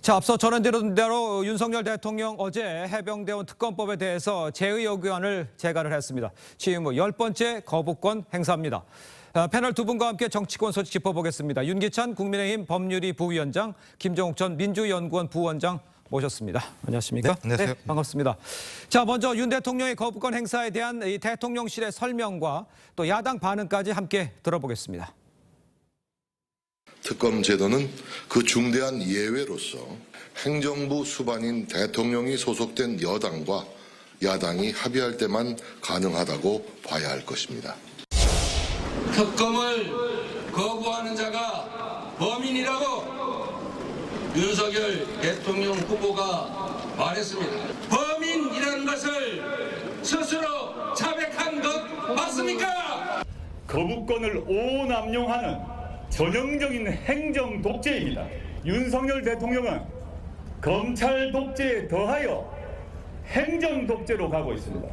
자, 앞서 전해드린 대로 윤석열 대통령 어제 해병대원 특검법에 대해서 제의 의견을 제가를 했습니다. 취임 후 10번째 거부권 행사입니다. 패널 두 분과 함께 정치권 소식 짚어보겠습니다. 윤기찬 국민의힘 법률위 부위원장, 김정욱 전 민주연구원 부원장 모셨습니다. 안녕하십니까? 네, 안녕하세요. 네, 반갑습니다. 자, 먼저 윤 대통령의 거부권 행사에 대한 이 대통령실의 설명과 또 야당 반응까지 함께 들어보겠습니다. 특검 제도는 그 중대한 예외로서 행정부 수반인 대통령이 소속된 여당과 야당이 합의할 때만 가능하다고 봐야 할 것입니다. 특검을 거부하는 자가 범인이라고 윤석열 대통령 후보가 말했습니다. 범인이라는 것을 스스로 자백한 것 맞습니까? 거부권을 오남용하는 전형적인 행정 독재입니다. 윤석열 대통령은 검찰 독재에 더하여 행정 독재로 가고 있습니다.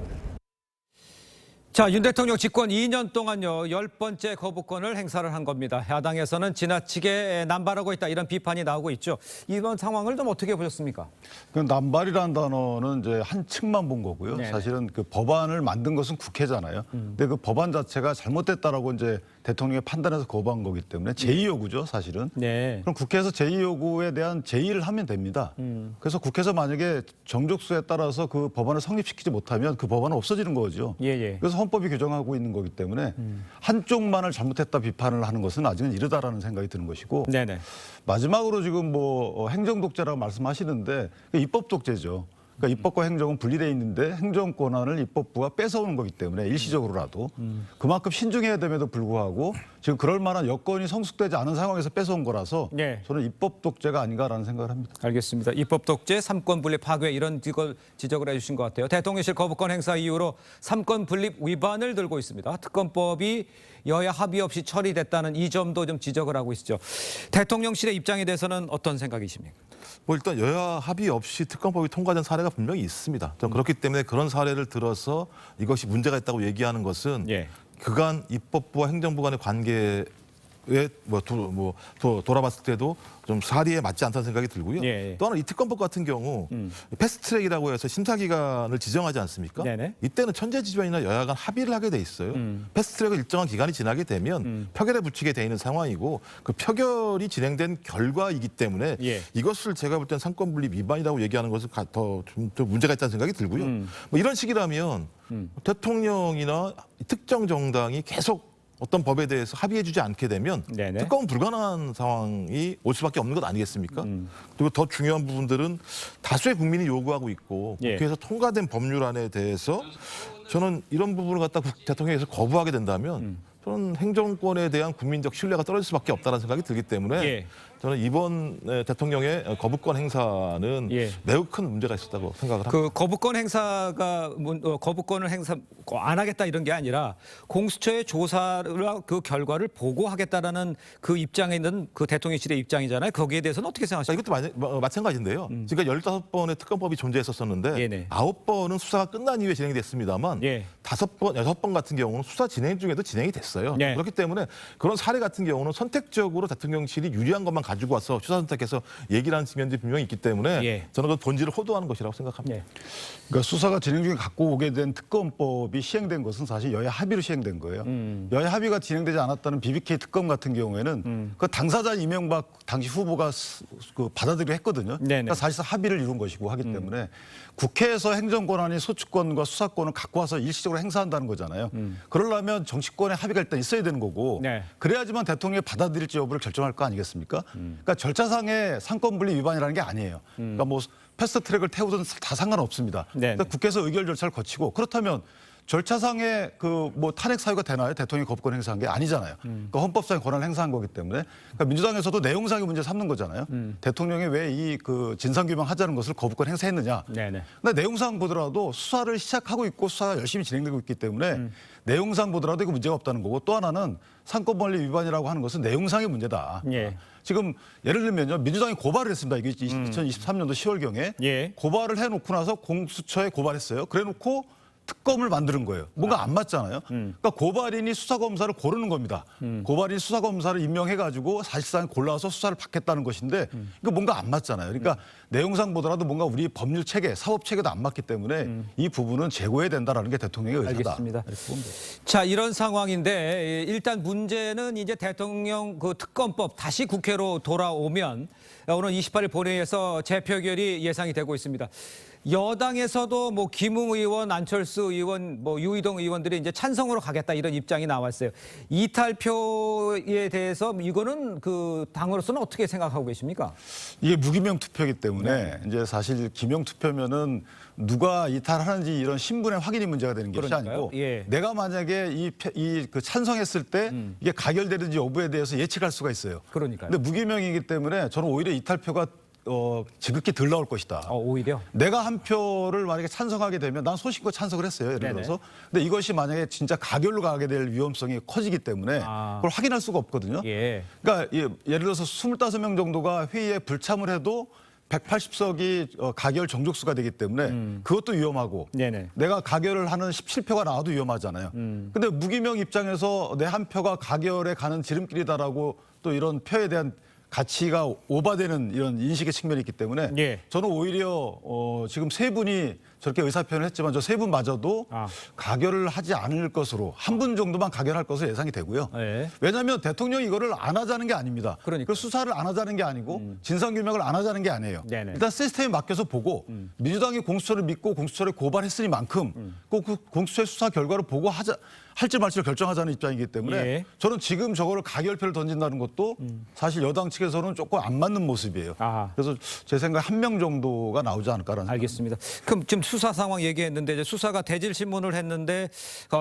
자, 윤 대통령 집권 2년 동안요 10번째 거부권을 행사를 한 겁니다. 야당에서는 지나치게 남발하고 있다 이런 비판이 나오고 있죠. 이번 상황을 좀 어떻게 보셨습니까? 그 남발이라는 단어는 이제 한 측만 본 거고요. 네네. 사실은 그 법안을 만든 것은 국회잖아요. 근데 그 법안 자체가 잘못됐다라고 이제 대통령의 판단에서 거부한 거기 때문에 제의 요구죠, 사실은. 네. 그럼 국회에서 제의 요구에 대한 제의를 하면 됩니다. 그래서 국회에서 만약에 정족수에 따라서 그 법안을 성립시키지 못하면 그 법안은 없어지는 거죠. 예. 그래서 헌법이 규정하고 있는 거기 때문에 한쪽만을 잘못했다 비판을 하는 것은 아직은 이르다라는 생각이 드는 것이고. 네네. 마지막으로 지금 뭐 행정 독재라고 말씀하시는데 입법 독재죠. 그러니까 입법과 행정은 분리되어 있는데 행정 권한을 입법부가 뺏어오는 거기 때문에 일시적으로라도 그만큼 신중해야 됨에도 불구하고 지금 그럴 만한 여건이 성숙되지 않은 상황에서 뺏어온 거라서 네. 저는 입법 독재가 아닌가라는 생각을 합니다. 알겠습니다. 입법 독재, 삼권 분립 파괴 이런 지적을 해주신 것 같아요. 대통령실 거부권 행사 이후로 삼권 분립 위반을 들고 있습니다. 특검법이 여야 합의 없이 처리됐다는 이 점도 좀 지적을 하고 있죠. 대통령실의 입장에 대해서는 어떤 생각이십니까? 뭐 일단 여야 합의 없이 특검법이 통과된 사례가 분명히 있습니다. 좀 그렇기 때문에 그런 사례를 들어서 이것이 문제가 있다고 얘기하는 것은 그간 입법부와 행정부 간의 관계에 돌아봤을 때도 좀 사리에 맞지 않다는 생각이 들고요. 또 하나 이 특검법 같은 경우 패스트트랙이라고 해서 심사 기간을 지정하지 않습니까? 네네. 이때는 천재지변이나 여야 간 합의를 하게 돼 있어요. 패스트트랙을 일정한 기간이 지나게 되면 표결에 붙이게 돼 있는 상황이고 그 표결이 진행된 결과이기 때문에 이것을 제가 볼 땐 상권분립 위반이라고 얘기하는 것은 더 문제가 있다는 생각이 들고요. 뭐 이런 식이라면 대통령이나 특정 정당이 계속 어떤 법에 대해서 합의해주지 않게 되면 특검은 불가능한 상황이 올 수밖에 없는 것 아니겠습니까? 그리고 더 중요한 부분들은 다수의 국민이 요구하고 있고 국회에서 통과된 법률안에 대해서 저는 이런 부분을 갖다 대통령에서 거부하게 된다면 저는 행정권에 대한 국민적 신뢰가 떨어질 수밖에 없다는 생각이 들기 때문에 저는 이번 대통령의 거부권 행사는 매우 큰 문제가 있었다고 생각을 합니다. 그 거부권 행사가 거부권을 안 하겠다 이런 게 아니라 공수처의 조사와 그 결과를 보고하겠다라는 그 입장에 있는 그 대통령실의 입장이잖아요. 거기에 대해서는 어떻게 생각하십니까? 이것도 마찬가지인데요. 지금까지 15번의 특검법이 존재했었는데 9번은 수사가 끝난 이후에 진행됐습니다만 5번, 6번 같은 경우는 수사 진행 중에도 진행이 됐어요. 그렇기 때문에 그런 사례 같은 경우는 선택적으로 대통령실이 유리한 것만 가지고 와서 추사 선택해서 얘기를 하는 측면이 분명히 있기 때문에 저는 그 본질을 호도하는 것이라고 생각합니다. 그러니까 수사가 진행 중에 갖고 오게 된 특검법이 시행된 것은 사실 여야 합의로 시행된 거예요. 여야 합의가 진행되지 않았다는 BBK 특검 같은 경우에는 그 당사자 이명박 당시 후보가 받아들이려 했거든요. 그러니까 사실상 합의를 이룬 것이고 하기 때문에 국회에서 행정권한이 소추권과 수사권을 갖고 와서 일시적으로 행사한다는 거잖아요. 그러려면 정치권의 합의가 일단 있어야 되는 거고 그래야지만 대통령이 받아들일지 여부를 결정할 거 아니겠습니까? 그러니까 절차상의 상권분리 위반이라는 게 아니에요. 그러니까 뭐 패스트트랙을 태우든 다 상관없습니다. 그러니까 국회에서 의결 절차를 거치고 그렇다면 절차상의 그 뭐 탄핵 사유가 되나요? 대통령이 거부권 행사한 게 아니잖아요. 그러니까 헌법상의 권한을 행사한 거기 때문에 그러니까 민주당에서도 내용상의 문제 삼는 거잖아요. 대통령이 왜 이 그 진상규명하자는 것을 거부권 행사했느냐. 근데 내용상 보더라도 수사를 시작하고 있고 수사가 열심히 진행되고 있기 때문에 내용상 보더라도 이거 문제가 없다는 거고 또 하나는 상권분리 위반이라고 하는 것은 내용상의 문제다. 지금 예를 들면요. 민주당이 고발을 했습니다. 이게 2023년도 10월경에 고발을 해놓고 나서 공수처에 고발했어요. 그래놓고 특검을 만드는 거예요. 뭔가 안 맞잖아요. 그러니까 고발인이 수사검사를 고르는 겁니다. 고발인이 수사검사를 임명해가지고 사실상 골라서 수사를 받겠다는 것인데 이거 뭔가 안 맞잖아요. 그러니까 내용상 보더라도 뭔가 우리 법률 체계, 사법 체계도 안 맞기 때문에 이 부분은 제고해야 된다라는 게 대통령의 의사다. 알겠습니다. 자, 이런 상황인데 일단 문제는 이제 대통령 그 특검법 다시 국회로 돌아오면 오늘 28일 본회의에서 재표결이 예상이 되고 있습니다. 여당에서도 뭐 김웅 의원, 안철수 의원, 뭐 유이동 의원들이 이제 찬성으로 가겠다 이런 입장이 나왔어요. 이탈표에 대해서 이거는 그 당으로서는 어떻게 생각하고 계십니까? 이게 무기명 투표이기 때문에 이제 사실 기명 투표면은 누가 이탈하는지 이런 신분의 확인이 문제가 되는 것이 아니고 내가 만약에 그 찬성했을 때 이게 가결되는지 여부에 대해서 예측할 수가 있어요. 그러니까요. 근데 무기명이기 때문에 저는 오히려 이탈표가 지극히 덜 나올 것이다. 오히려? 내가 한 표를 만약에 찬성하게 되면 난 소신껏 찬성을 했어요. 예를 들어서. 근데 이것이 만약에 진짜 가결로 가게 될 위험성이 커지기 때문에 그걸 확인할 수가 없거든요. 그러니까 예를 들어서 25명 정도가 회의에 불참을 해도 180석이 가결 정족수가 되기 때문에 그것도 위험하고 내가 가결을 하는 17표가 나와도 위험하잖아요. 근데 무기명 입장에서 내 한 표가 가결에 가는 지름길이다라고 또 이런 표에 대한 가치가 오바되는 이런 인식의 측면이 있기 때문에 저는 오히려 지금 세 분이 저렇게 의사표현을 했지만 저 세 분마저도 가결을 하지 않을 것으로 한 분 정도만 가결할 것으로 예상이 되고요. 왜냐하면 대통령이 이거를 안 하자는 게 아닙니다. 그 수사를 안 하자는 게 아니고 진상규명을 안 하자는 게 아니에요. 일단 시스템에 맡겨서 보고 민주당이 공수처를 믿고 공수처를 고발했으니만큼 그 공수처의 수사 결과를 보고 할지 말지를 결정하자는 입장이기 때문에 저는 지금 저거를 가결표를 던진다는 것도 사실 여당 측에서는 조금 안 맞는 모습이에요. 그래서 제 생각에 한 명 정도가 나오지 않을까라는 생각입니다. 알겠습니다. 그럼 지금 수사 상황 얘기했는데 이제 수사가 대질 신문을 했는데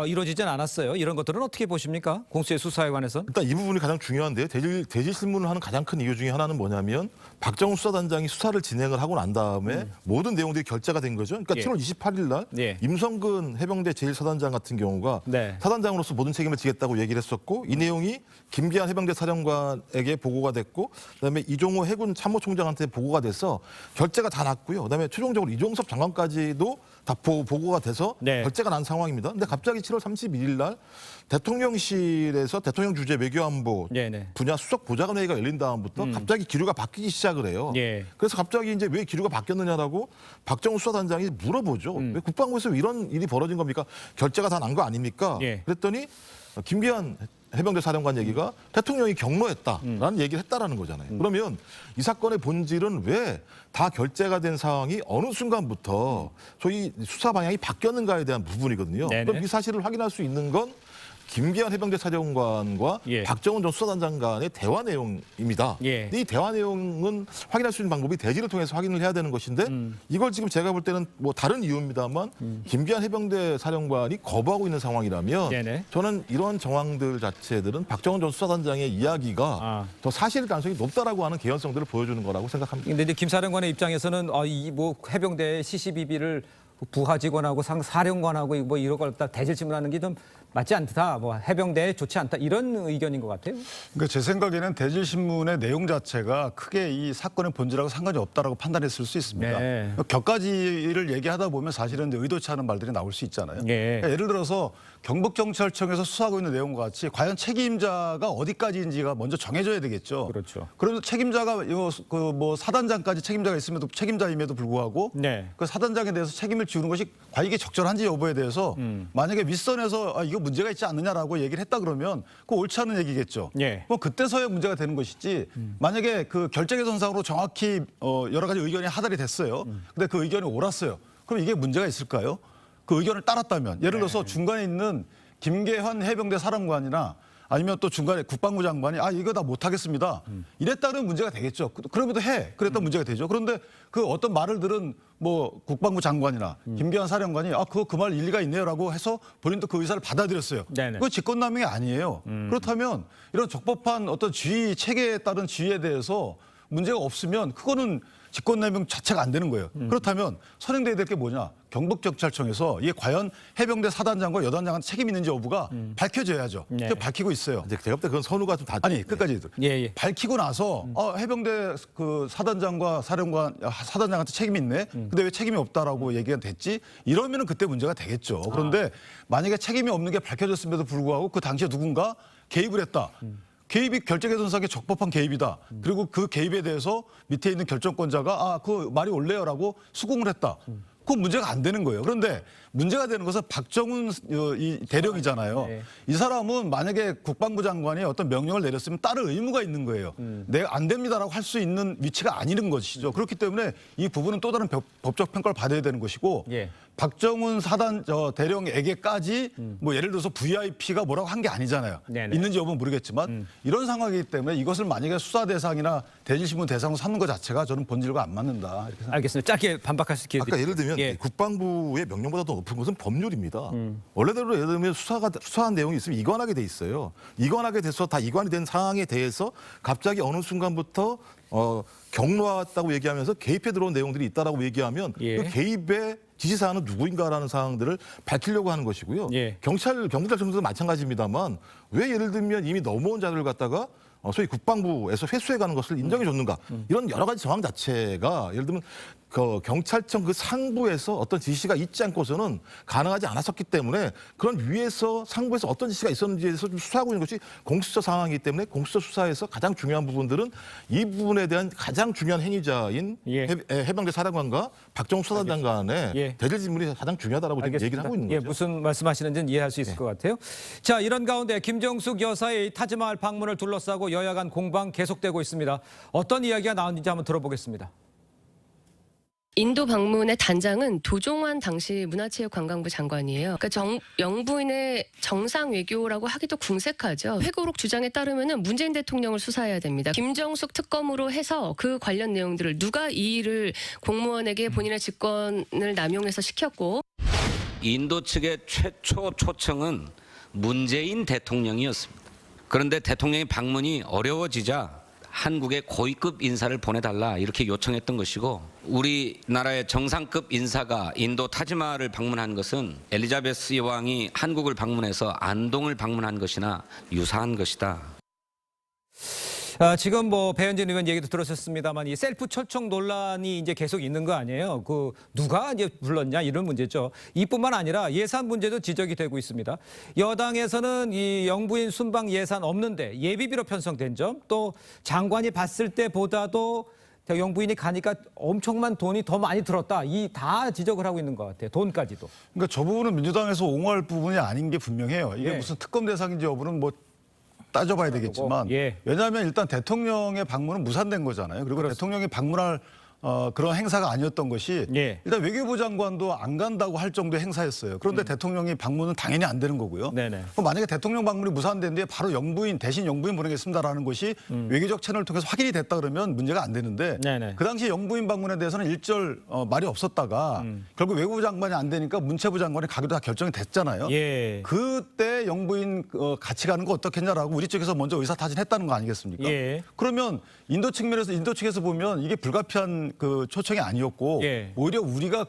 이루어지진 않았어요. 이런 것들은 어떻게 보십니까? 공수처의 수사에 관해서? 일단 이 부분이 가장 중요한데요. 대질 신문을 하는 가장 큰 이유 중에 하나는 뭐냐면 박정훈 수사단장이 수사를 진행을 하고 난 다음에 모든 내용들이 결재가 된 거죠. 그러니까 7월 28일 날 임성근 해병대 제1사단장 같은 경우가 사단장으로서 모든 책임을 지겠다고 얘기를 했었고 이 내용이 김기한 해병대 사령관에게 보고가 됐고 그다음에 이종호 해군 참모총장한테 보고가 돼서 결재가 다 났고요. 그다음에 최종적으로 이종섭 장관까지도 다 보고가 돼서 결재가 난 상황입니다. 근데 갑자기 7월 31일 날 대통령실에서 대통령 주재 외교안보 분야 수석 보좌관 회의가 열린 다음부터 갑자기 기류가 바뀌기 시작을 해요. 그래서 갑자기 이제 왜 기류가 바뀌었느냐라고 박정훈 수사단장이 물어보죠. 왜 국방부에서 이런 일이 벌어진 겁니까? 결재가 다 난 거 아닙니까? 그랬더니 김기한 해병대 사령관 얘기가 대통령이 경로했다라는 얘기를 했다라는 거잖아요. 그러면 이 사건의 본질은 왜 다 결재가 된 상황이 어느 순간부터 소위 수사 방향이 바뀌었는가에 대한 부분이거든요. 그럼 이 사실을 확인할 수 있는 건 김기한 해병대 사령관과 박정훈 전 수사단장 간의 대화 내용입니다. 이 대화 내용은 확인할 수 있는 방법이 대지를 통해서 확인을 해야 되는 것인데 이걸 지금 제가 볼 때는 뭐 다른 이유입니다만 김기한 해병대 사령관이 거부하고 있는 상황이라면 저는 이런 정황들 자체들은 박정훈 전 수사단장의 이야기가 더 사실 가능성이 높다라고 하는 개연성들을 보여주는 거라고 생각합니다. 근데 이제 김 사령관의 입장에서는 이 뭐 해병대 CCBB를 부하 직원하고 사령관하고 뭐 이런 걸 다 대질 질문하는 게 좀 맞지 않다. 뭐 해병대에 좋지 않다. 이런 의견인 것 같아요. 그러니까 제 생각에는 대질 신문의 내용 자체가 크게 이 사건의 본질하고 상관이 없다라고 판단했을 수 있습니다. 격가지를 얘기하다 보면 사실은 의도치 않은 말들이 나올 수 있잖아요. 그러니까 예를 들어서 경북경찰청에서 수사하고 있는 내용과 같이 과연 책임자가 어디까지인지가 먼저 정해져야 되겠죠. 그러면 책임자가 뭐 사단장까지 책임자가 있음에도 책임자임에도 불구하고 그 사단장에 대해서 책임을 지우는 것이 과연 이게 적절한지 여부에 대해서 만약에 윗선에서 이거 문제가 있지 않느냐라고 얘기를 했다 그러면 그거 옳지 않은 얘기겠죠. 뭐 그때서야 문제가 되는 것이지 만약에 그 결재개선상으로 정확히 여러 가지 의견이 하달이 됐어요. 근데 그 의견이 옳았어요. 그럼 이게 문제가 있을까요? 그 의견을 따랐다면 예를 들어서 중간에 있는 김계환 해병대 사령관이나 아니면 또 중간에 국방부 장관이 이거 다 못하겠습니다. 이랬다면 문제가 되겠죠. 그럼에도 그랬다 문제가 되죠. 그런데 그 어떤 말을 들은 뭐 국방부 장관이나 김기환 사령관이 그 말 일리가 있네요라고 해서 본인도 그 의사를 받아들였어요. 그거 직권남용이 아니에요. 그렇다면 이런 적법한 어떤 지휘 체계에 따른 지휘에 대해서 문제가 없으면 그거는 직권남용 자체가 안 되는 거예요. 그렇다면 선행돼야 될 게 뭐냐? 경북경찰청에서 이게 과연 해병대 사단장과 여단장한테 책임 있는지 여부가 밝혀져야죠. 네. 밝히고 있어요. 이제 제가 볼 때 그건 선우가 좀 다. 아니 끝까지 예. 밝히고 나서 해병대 그 사단장과 사령관 사단장한테 책임이 있네. 근데 왜 책임이 없다라고 얘기가 됐지? 이러면은 그때 문제가 되겠죠. 그런데 만약에 책임이 없는 게 밝혀졌음에도 불구하고 그 당시에 누군가 개입을 했다. 개입이 결정개선상의 적법한 개입이다. 그리고 그 개입에 대해서 밑에 있는 결정권자가 그 말이 옳네요라고 수긍을 했다. 그건 문제가 안 되는 거예요. 그런데 문제가 되는 것은 박정훈 이 대령이잖아요. 네. 이 사람은 만약에 국방부 장관이 어떤 명령을 내렸으면 따를 의무가 있는 거예요. 내가 안 됩니다라고 할 수 있는 위치가 아니는 것이죠. 그렇기 때문에 이 부분은 또 다른 법적 평가를 받아야 되는 것이고 예. 박정훈 사단 대령에게까지 뭐 예를 들어서 VIP가 뭐라고 한 게 아니잖아요. 네네. 있는지 여부는 모르겠지만 이런 상황이기 때문에 이것을 만약에 수사 대상이나 대질신문 대상으로 삼는 것 자체가 저는 본질과 안 맞는다. 이렇게 생각합니다. 알겠습니다. 짧게 반박할 수 있게. 아까 예를 들면 예. 국방부의 명령보다 더 높은 것은 법률입니다. 원래대로 예를 들면 수사한 내용이 있으면 이관하게 돼 있어요. 이관하게 돼서 다 이관이 된 상황에 대해서 갑자기 어느 순간부터 경로했다고 얘기하면서 개입해 들어온 내용들이 있다라고 얘기하면 예. 그 개입의 지시사항은 누구인가라는 사항들을 밝히려고 하는 것이고요. 예. 경찰청도 마찬가지입니다만 왜 예를 들면 이미 넘어온 자료를 갖다가 소위 국방부에서 회수해가는 것을 인정해 줬는가 이런 여러 가지 정황 자체가 예를 들면 그 경찰청 그 상부에서 어떤 지시가 있지 않고서는 가능하지 않았었기 때문에 그런 위에서 상부에서 어떤 지시가 있었는지에 대해서 좀 수사하고 있는 것이 공수처 상황이기 때문에 공수처 수사에서 가장 중요한 부분들은 이 부분에 대한 가장 중요한 행위자인 예. 해병대 사령관과 박정훈 수사단장 간의 예. 대질 질문이 가장 중요하다라고 지금 얘기를 하고 있는 거죠. 예, 무슨 말씀하시는지는 이해할 수 있을 것 같아요. 자, 이런 가운데 김정숙 여사의 타지마할 방문을 둘러싸고 여야 간 공방 계속되고 있습니다. 어떤 이야기가 나왔는지 한번 들어보겠습니다. 인도 방문의 단장은 도종환 당시 문화체육관광부 장관이에요. 그러니까 영부인의 정상 외교라고 하기도 궁색하죠. 회고록 주장에 따르면 문재인 대통령을 수사해야 됩니다. 김정숙 특검으로 해서 그 관련 내용들을 누가 이 일을 공무원에게 본인의 직권을 남용해서 시켰고 인도 측의 최초 초청은 문재인 대통령이었습니다. 그런데 대통령의 방문이 어려워지자 한국의 고위급 인사를 보내달라 이렇게 요청했던 것이고 우리나라의 정상급 인사가 인도 타지마할을 방문한 것은 엘리자베스 여왕이 한국을 방문해서 안동을 방문한 것이나 유사한 것이다. 지금 뭐 배현진 의원 얘기도 들으셨습니다만 이 셀프 초청 논란이 이제 계속 있는 거 아니에요? 그 누가 이제 불렀냐 이런 문제죠. 이뿐만 아니라 예산 문제도 지적이 되고 있습니다. 여당에서는 이 영부인 순방 예산 없는데 예비비로 편성된 점, 또 장관이 봤을 때보다도 영부인이 가니까 엄청난 돈이 더 많이 들었다. 이 다 지적을 하고 있는 것 같아요. 돈까지도. 그러니까 저 부분은 민주당에서 옹호할 부분이 아닌 게 분명해요. 이게 예. 무슨 특검 대상인지 여부는 뭐 따져봐야 되겠지만 예. 왜냐하면 일단 대통령의 방문은 무산된 거잖아요. 그리고 대통령이 방문할 그런 행사가 아니었던 것이 예. 일단 외교부 장관도 안 간다고 할 정도의 행사였어요. 그런데 대통령이 방문은 당연히 안 되는 거고요. 네네. 그럼 만약에 대통령 방문이 무산된데 바로 대신 영부인 보내겠습니다라는 것이 외교적 채널을 통해서 확인이 됐다 그러면 문제가 안 되는데 네네. 그 당시 영부인 방문에 대해서는 일절 말이 없었다가 결국 외교부 장관이 안 되니까 문체부 장관이 가기로 다 결정이 됐잖아요. 예. 그때 영부인 같이 가는 거 어떻겠냐라고 우리 쪽에서 먼저 의사타진했다는 거 아니겠습니까? 예. 그러면 인도 측에서 보면 이게 불가피한 그 초청이 아니었고 예. 오히려 우리가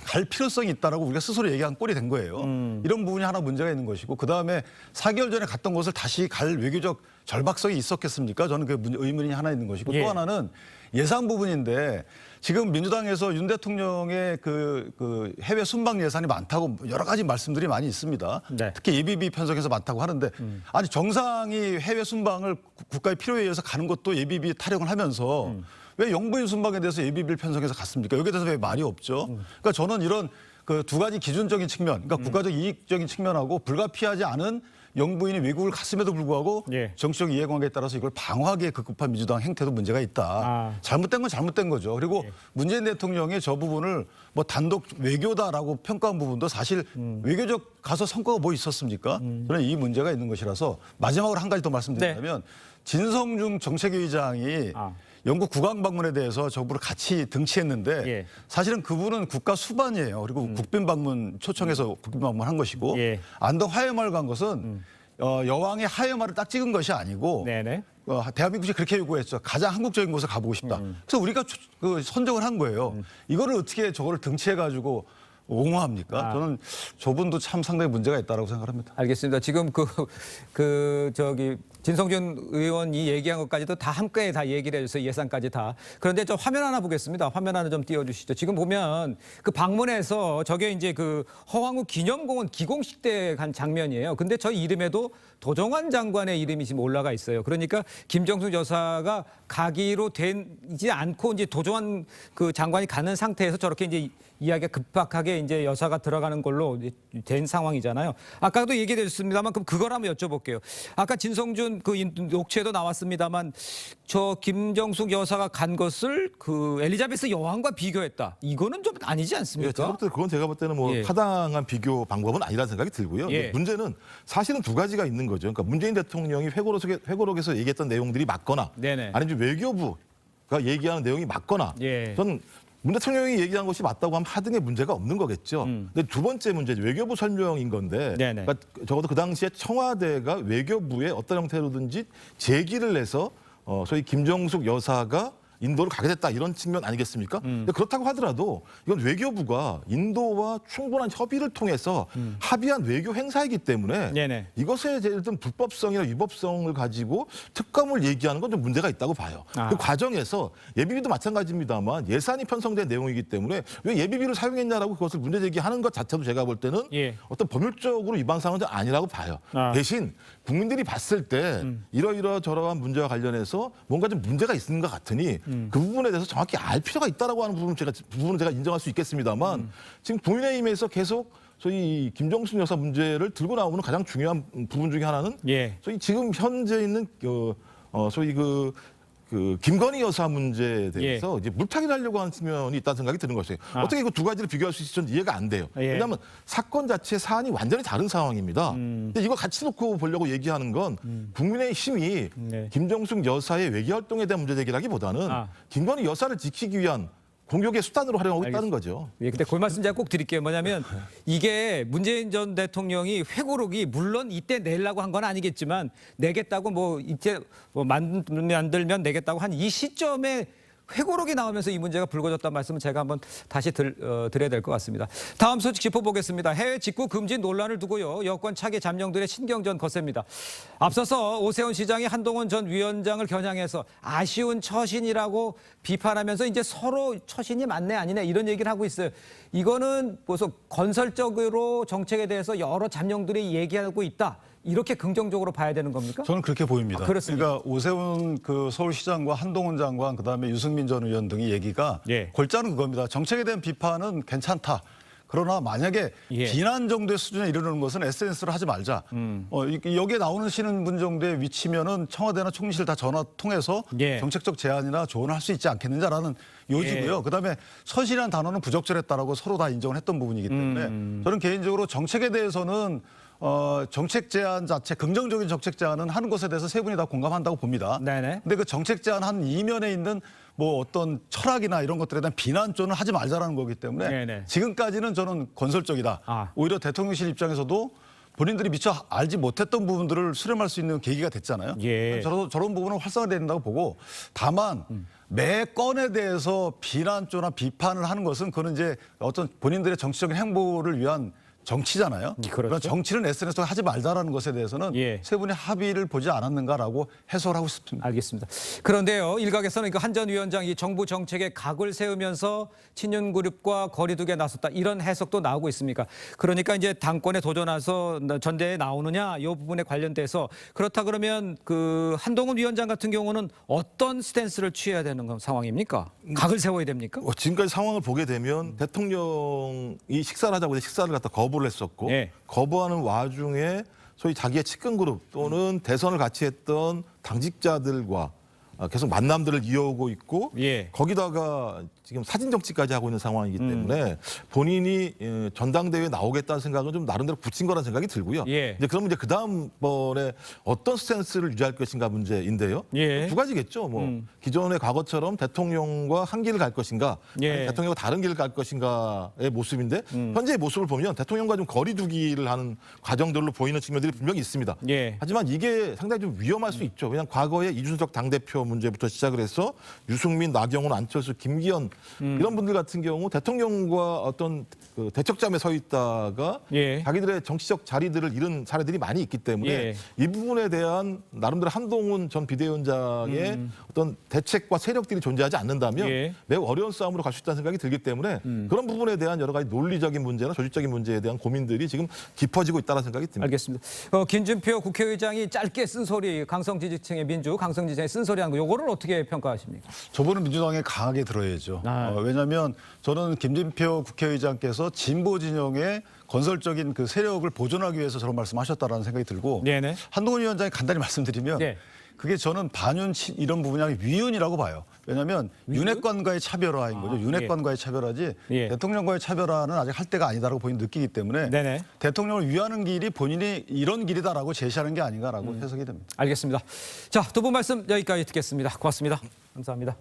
갈 필요성이 있다라고 우리가 스스로 얘기한 꼴이 된 거예요. 이런 부분이 하나 문제가 있는 것이고 그다음에 4개월 전에 갔던 곳을 다시 갈 외교적 절박성이 있었겠습니까? 저는 그 의문이 하나 있는 것이고 예. 또 하나는 예산 부분인데 지금 민주당에서 윤 대통령의 그 해외 순방 예산이 많다고 여러 가지 말씀들이 많이 있습니다. 네. 특히 예비비 편성해서 많다고 하는데 아니 정상이 해외 순방을 국가의 필요에 의해서 가는 것도 예비비 타령을 하면서 왜 영부인 순방에 대해서 예비비를 편성해서 갔습니까? 여기에 대해서 왜 말이 없죠? 그러니까 저는 이런 그 두 가지 기준적인 측면, 그러니까 국가적 이익적인 측면하고 불가피하지 않은 영부인이 외국을 갔음에도 불구하고 예. 정치적 이해관계에 따라서 이걸 방어하기에 급급한 민주당 행태도 문제가 있다. 잘못된 건 잘못된 거죠. 그리고 문재인 대통령이 저 부분을 뭐 단독 외교다라고 평가한 부분도 사실 외교적 가서 성과가 뭐 있었습니까? 저는 이 문제가 있는 것이라서 마지막으로 한 가지 더 말씀드리자면 진성중 정책위의장이 영국 국왕 방문에 대해서 저분을 같이 등치했는데 예. 사실은 그분은 국가 수반이에요. 그리고 국빈 방문 초청해서 국빈 방문한 것이고 예. 안동 하회마을 간 것은 여왕의 하회마를 딱 찍은 것이 아니고 네네. 대한민국이 그렇게 요구했죠. 가장 한국적인 곳에 가보고 싶다. 그래서 우리가 선정을 한 거예요. 이거를 어떻게 저거를 등치해가지고 옹호합니까? 저는 저분도 참 상당히 문제가 있다고 생각합니다. 알겠습니다. 지금 진성준 의원이 얘기한 것까지도 다 함께 다 얘기를 해줘서 예산까지 다. 그런데 저 화면 하나 보겠습니다. 화면 하나 좀 띄워주시죠. 지금 보면 그 방문해서 저게 이제 그 허황우 기념공원 기공식 때 간 장면이에요. 근데 저 이름에도 도정환 장관의 이름이 지금 올라가 있어요. 그러니까 김정숙 여사가 가기로 되지 않고 이제 도정환 그 장관이 가는 상태에서 저렇게 이제 이야기가 급박하게 이제 여사가 들어가는 걸로 된 상황이잖아요. 아까도 얘기됐습니다만 그럼 그걸 한번 여쭤볼게요. 아까 진성준 그 녹취에도 나왔습니다만 저 김정숙 여사가 간 것을 그 엘리자베스 여왕과 비교했다. 이거는 좀 아니지 않습니까? 제가 볼 때는 뭐 예. 타당한 비교 방법은 아니라는 생각이 들고요. 예. 문제는 사실은 두 가지가 있는 거죠. 그러니까 문재인 대통령이 회고록에서 얘기했던 내용들이 맞거나 네네. 아니면 외교부가 얘기하는 내용이 맞거나 예. 저는 문 대통령이 얘기한 것이 맞다고 하면 하등의 문제가 없는 거겠죠. 근데 두 번째 문제 외교부 설명인 건데 그러니까 적어도 그 당시에 청와대가 외교부에 어떤 형태로든지 제기를 해서 소위 김정숙 여사가 인도를 가게 됐다 이런 측면 아니겠습니까? 근데 그렇다고 하더라도 이건 외교부가 인도와 충분한 협의를 통해서 합의한 외교 행사이기 때문에 네네. 이것에 예를 들면 불법성이나 위법성을 가지고 특검을 얘기하는 건 좀 문제가 있다고 봐요. 그 과정에서 예비비도 마찬가지입니다만 예산이 편성된 내용이기 때문에 왜 예비비를 사용했냐라고 그것을 문제 제기하는 것 자체도 제가 볼 때는 예. 어떤 법률적으로 위반 사항은 아니라고 봐요. 대신 국민들이 봤을 때 이러저러한 문제와 관련해서 뭔가 좀 문제가 있는 것 같으니 그 부분에 대해서 정확히 알 필요가 있다라고 하는 부분은 제가 인정할 수 있겠습니다만 지금 국민의힘에서 계속 소위 김정숙 여사 문제를 들고 나오는 가장 중요한 부분 중에 하나는 예. 소위 지금 현재 있는 소위 김건희 여사 문제에 대해서 이제 물타기를 하려고 하는 측면이 있다는 생각이 드는 것이에요. 어떻게 이거 두 가지를 비교할 수 있을지 저는 이해가 안 돼요. 예. 왜냐하면 사건 자체 사안이 완전히 다른 상황입니다. 근데 이거 같이 놓고 보려고 얘기하는 건 국민의힘이 네. 김정숙 여사의 외교 활동에 대한 문제 제기라기보다는 김건희 여사를 지키기 위한 공격의 수단으로 활용하고 있다는 거죠. 예, 근데 그 말씀 제가 꼭 드릴게요. 뭐냐면 이게 문재인 전 대통령이 회고록이 물론 이때 내려고 한 건 아니겠지만 내겠다고 뭐 이때 뭐 만들면 내겠다고 한 이 시점에 회고록이 나오면서 이 문제가 불거졌다는 말씀을 제가 한번 다시 드려야 될 것 같습니다. 다음 소식 짚어보겠습니다. 해외 직구 금지 논란을 두고요. 여권 차기 잠룡들의 신경전 거셉니다. 앞서서 오세훈 시장이 한동훈 전 위원장을 겨냥해서 아쉬운 처신이라고 비판하면서 이제 서로 처신이 맞네 아니네 이런 얘기를 하고 있어요. 이거는 벌써 건설적으로 정책에 대해서 여러 잠룡들이 얘기하고 있다. 이렇게 긍정적으로 봐야 되는 겁니까? 저는 그렇게 보입니다. 그렇습니까? 그러니까 오세훈 그 서울시장과 한동훈 장관 그다음에 유승민 전 의원 등의 얘기가 예. 골자는 그겁니다. 정책에 대한 비판은 괜찮다. 그러나 만약에 예. 비난 정도의 수준에 이르는 것은 SNS로 하지 말자. 여기에 나오시는 분 정도의 위치면은 청와대나 총리실 다 전화 통해서 예. 정책적 제안이나 조언을 할 수 있지 않겠느냐라는 요지고요. 예. 그다음에 선실이라는 단어는 부적절했다라고 서로 다 인정을 했던 부분이기 때문에 저는 개인적으로 정책에 대해서는 정책 제안 자체, 긍정적인 정책 제안은 하는 것에 대해서 세 분이 다 공감한다고 봅니다. 네네. 근데 그 정책 제안 한 이면에 있는 뭐 어떤 철학이나 이런 것들에 대한 비난조는 하지 말자라는 거기 때문에 네네. 지금까지는 저는 건설적이다. 오히려 대통령실 입장에서도 본인들이 미처 알지 못했던 부분들을 수렴할 수 있는 계기가 됐잖아요. 예. 저런 부분은 활성화돼야 된다고 보고 다만 매 건에 대해서 비난조나 비판을 하는 것은 그거는 이제 어떤 본인들의 정치적인 행보를 위한 정치잖아요. 그렇죠. 그러니까 정치는 SNS로 하지 말자라는 것에 대해서는 예. 세 분이 합의를 보지 않았는가라고 해석을 하고 싶습니다. 알겠습니다. 그런데요, 일각에서는 한 전 위원장이 정부 정책에 각을 세우면서 친윤 그룹과 거리두기에 나섰다 이런 해석도 나오고 있습니까? 그러니까 이제 당권에 도전해서 전대에 나오느냐 이 부분에 관련돼서 그렇다 그러면 그 한동훈 위원장 같은 경우는 어떤 스탠스를 취해야 되는 상황입니까? 각을 세워야 됩니까? 지금까지 상황을 보게 되면 대통령이 식사를 하자고 해서 식사를 갖다 거부를 했었고 예. 거부하는 와중에 소위 자기의 측근 그룹 또는 대선을 같이 했던 당직자들과 계속 만남들을 이어오고 있고 예. 거기다가 지금 사진 정치까지 하고 있는 상황이기 때문에 본인이 전당대회에 나오겠다는 생각은 좀 나름대로 굳힌 거라는 생각이 들고요. 예. 이제 그러면 이제 그 다음번에 어떤 스탠스를 유지할 것인가 문제인데요. 예. 두 가지겠죠. 뭐 기존의 과거처럼 대통령과 한 길을 갈 것인가, 예. 아니 대통령과 다른 길을 갈 것인가의 모습인데 현재의 모습을 보면 대통령과 좀 거리두기를 하는 과정들로 보이는 측면들이 분명히 있습니다. 예. 하지만 이게 상당히 좀 위험할 수 있죠. 왜냐하면 과거에 이준석 당대표 문제부터 시작을 해서 유승민, 나경원, 안철수, 김기현 이런 분들 같은 경우 대통령과 어떤 그 대척점에 서 있다가 예. 자기들의 정치적 자리들을 잃은 사례들이 많이 있기 때문에 예. 이 부분에 대한 나름대로 한동훈 전 비대위원장의 어떤 대책과 세력들이 존재하지 않는다면 예. 매우 어려운 싸움으로 갈 수 있다는 생각이 들기 때문에 그런 부분에 대한 여러 가지 논리적인 문제나 조직적인 문제에 대한 고민들이 지금 깊어지고 있다는 생각이 듭니다. 알겠습니다. 김진표 국회의장이 짧게 쓴소리, 강성 지지층의 민주, 강성 지지층의 쓴소리한 거, 요거를 어떻게 평가하십니까? 저분은 민주당에 강하게 들어야죠. 아. 왜냐하면 저는 김진표 국회의장께서 진보 진영의 건설적인 그 세력을 보존하기 위해서 저런 말씀하셨다라는 생각이 들고 네네. 한동훈 위원장이 간단히 말씀드리면 네. 그게 저는 반윤 이런 부분이 아니라 위윤이라고 봐요. 왜냐하면 윤핵관과의 차별화인 거죠. 윤핵관과의 차별화지 예. 대통령과의 차별화는 아직 할 때가 아니다라고 본인이 느끼기 때문에 네네. 대통령을 위하는 길이 본인이 이런 길이다라고 제시하는 게 아닌가라고 해석이 됩니다. 알겠습니다. 자, 두 분 말씀 여기까지 듣겠습니다. 고맙습니다. 감사합니다.